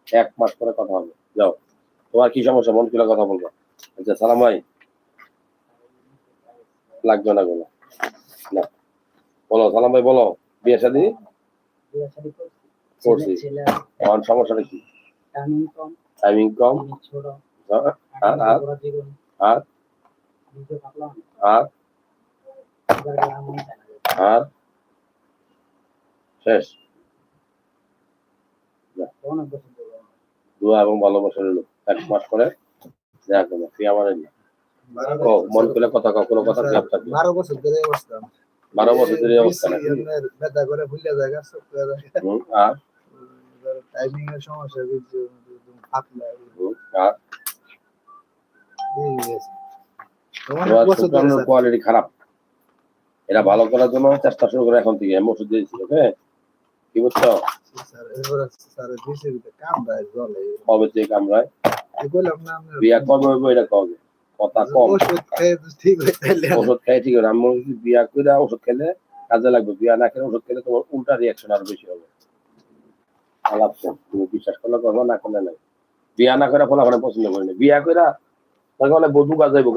1 মাস পরে কথা হবে। যাও। তোমার কি সমস্যা? মন খুলে কথা বলবা। আচ্ছা সালাম ভাই। লাগবে না বলো। না। বলো সালাম ভাই বলো। বিয়ে শাদী? করছি। আমার সমস্যাটা কি? টাইমিং কম। আর আর আর আর শেষ। দোয়া এবং ভালোবাসা রইল। 1 মাস পরে দেখা করবো। তুই আমার ও মন খুলে কথা কও, কোনো কথা ক্লাব থাকবে। 12 বছর ধরে অবস্থা। 12 বছর ধরে অবস্থা নাকি? ব্যথা করে ভুলে জায়গা সব আর টাইমিং এর সমস্যা কিছু ফাটলা আর তোমার শুক্রাণুর কোয়ালিটি খারাপ। এটা ভালো করার জন্য চেষ্টা শুরু করে এখন থেকে। আমি ওষুধ দিয়েছি, ওকে? কি বুঝছো? কবে থেকে কামড়ায়? বিয়া কবে হইব এটা কবে? কথা কম। ওষুধ খেয়ে ঠিক হবে। আমি বলছি বিয়া করে ওষুধ খেলে কাজে লাগবে। বিয়া না খেলে ওষুধ খেলে তোমার উল্টা রিয়াকশন আরো বেশি হবে। আলাপ তুমি বিশ্বাস করলে করবো, না করলে নাই। বিয়া না করে ফলাফল পছন্দ করি না। বিয়া করে তাকে বলে বধু বাজাইবো।